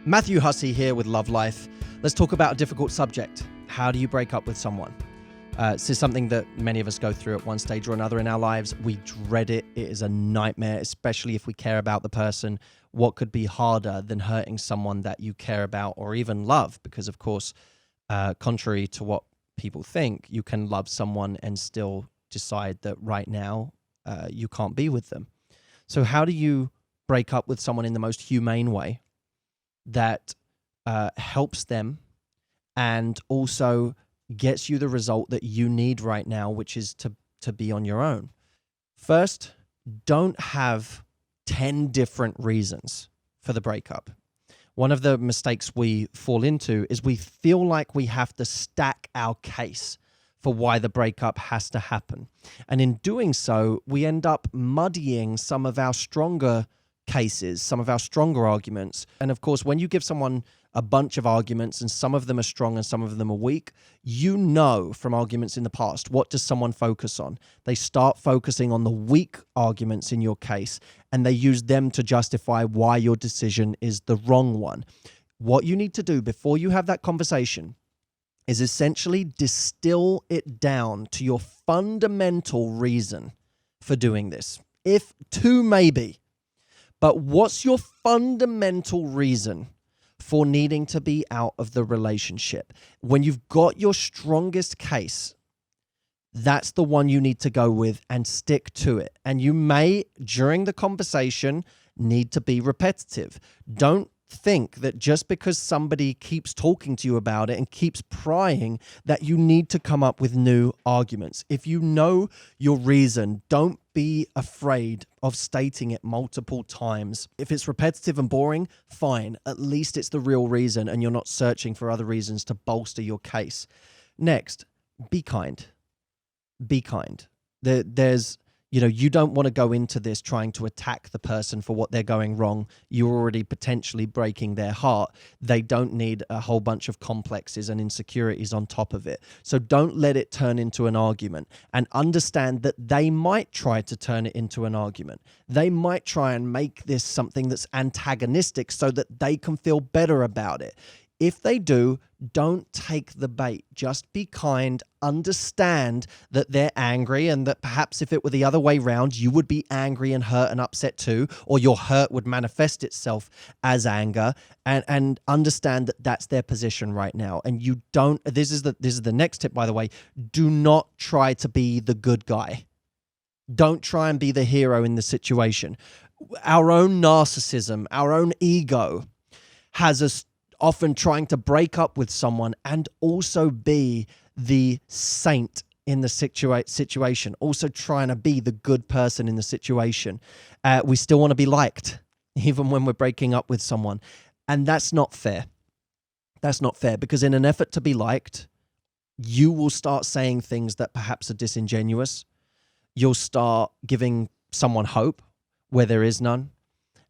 Matthew Hussey here with Love Life. Let's talk about a difficult subject. How do you break up with someone? This is something that many of us go through at one stage or another in our lives. We dread it. It is a nightmare, especially if we care about the person. What could be harder than hurting someone that you care about or even love? Because, of course, contrary to what people think, you can love someone and still decide that right now you can't be with them. So how do you break up with someone in the most humane way that helps them and also gets you the result that you need right now, which is to be on your own? First, don't have 10 different reasons for the breakup. One of the mistakes we fall into is we feel like we have to stack our case for why the breakup has to happen. And in doing so, we end up muddying some of our stronger cases, some of our stronger arguments. And of course, when you give someone a bunch of arguments and some of them are strong and some of them are weak, you know from arguments in the past, what does someone focus on? They start focusing on the weak arguments in your case, and they use them to justify why your decision is the wrong one. What you need to do before you have that conversation is essentially distill it down to your fundamental reason for doing this. If two, maybe. But what's your fundamental reason for needing to be out of the relationship? When you've got your strongest case, that's the one you need to go with and stick to it. And you may, during the conversation, need to be repetitive. Don't think that just because somebody keeps talking to you about it and keeps prying that you need to come up with new arguments. If you know your reason, don't be afraid of stating it multiple times. If it's repetitive and boring, fine. At least it's the real reason and you're not searching for other reasons to bolster your case. Next, be kind. Be kind. You don't want to go into this trying to attack the person for what they're going wrong. You're already potentially breaking their heart. They don't need a whole bunch of complexes and insecurities on top of it. So don't let it turn into an argument, and understand that they might try to turn it into an argument. They might try and make this something that's antagonistic so that they can feel better about it. If they do, don't take the bait. Just be kind. Understand that they're angry and that perhaps if it were the other way round, you would be angry and hurt and upset too, or your hurt would manifest itself as anger, and understand that that's their position right now. And you don't, this is the next tip, by the way, do not try to be the good guy. Don't try and be the hero in the situation. Our own narcissism, our own ego has us often trying to break up with someone and also be the saint in the situation, also trying to be the good person in the situation. We still want to be liked, even when we're breaking up with someone. And that's not fair. That's not fair, because in an effort to be liked, you will start saying things that perhaps are disingenuous. You'll start giving someone hope where there is none.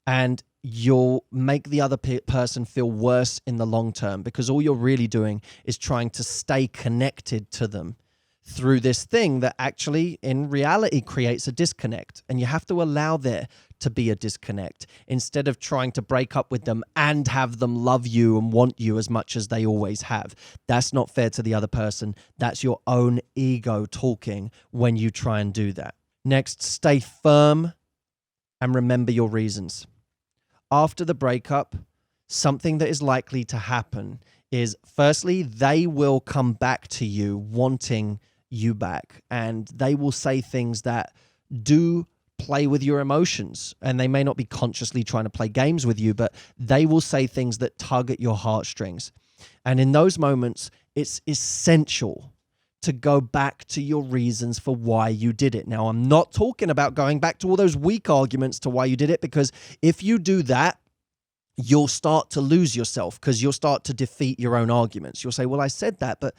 And you'll make the other person feel worse in the long term, because all you're really doing is trying to stay connected to them through this thing that actually in reality creates a disconnect. And you have to allow there to be a disconnect instead of trying to break up with them and have them love you and want you as much as they always have. That's not fair to the other person. That's your own ego talking when you try and do that. Next, stay firm and remember your reasons. After the breakup, something that is likely to happen is, firstly, they will come back to you wanting you back, and they will say things that do play with your emotions, and they may not be consciously trying to play games with you, but they will say things that tug at your heartstrings. And in those moments, it's essential to go back to your reasons for why you did it. Now, I'm not talking about going back to all those weak arguments to why you did it, because if you do that, you'll start to lose yourself, because you'll start to defeat your own arguments. You'll say, well, I said that, but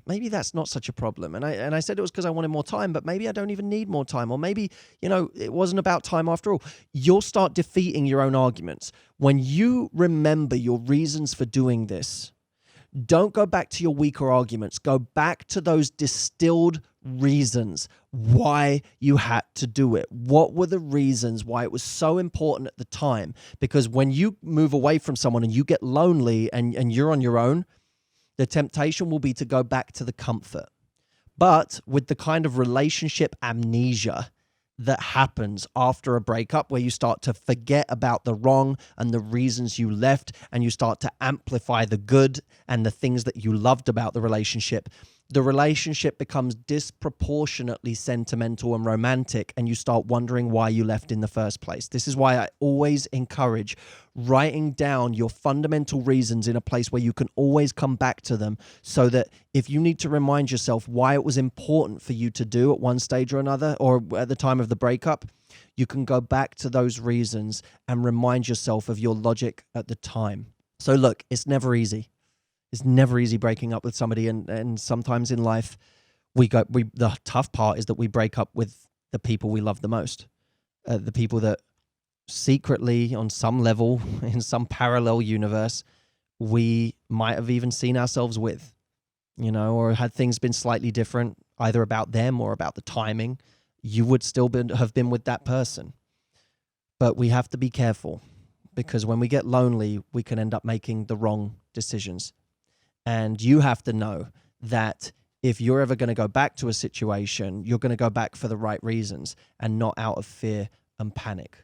maybe that's not such a problem. And I said it was because I wanted more time, but maybe I don't even need more time. Or maybe, it wasn't about time after all. You'll start defeating your own arguments. When you remember your reasons for doing this, don't go back to your weaker arguments. Go back to those distilled reasons why you had to do it. What were the reasons why it was so important at the time? Because when you move away from someone and you get lonely and you're on your own, the temptation will be to go back to the comfort. But with the kind of relationship amnesia that happens after a breakup, where you start to forget about the wrong and the reasons you left, and you start to amplify the good and the things that you loved about the relationship becomes disproportionately sentimental and romantic, and you start wondering why you left in the first place. This is why I always encourage writing down your fundamental reasons in a place where you can always come back to them, so that if you need to remind yourself why it was important for you to do at one stage or another, or at the time of the breakup, you can go back to those reasons and remind yourself of your logic at the time. So look, it's never easy. It's never easy breaking up with somebody, and sometimes in life, the tough part is that we break up with the people we love the most, the people that secretly, on some level, in some parallel universe, we might have even seen ourselves with, or had things been slightly different, either about them or about the timing, you would still have been with that person. But we have to be careful, because when we get lonely, we can end up making the wrong decisions. And you have to know that if you're ever going to go back to a situation, you're going to go back for the right reasons and not out of fear and panic.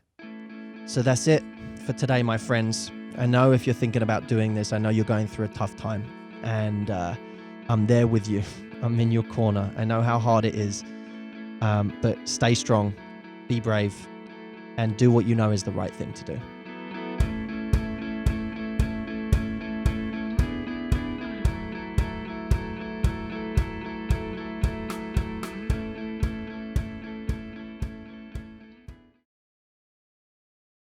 So that's it for today, my friends. I know if you're thinking about doing this, I know you're going through a tough time, and I'm there with you. I'm in your corner. I know how hard it is, but stay strong, be brave, and do what you know is the right thing to do.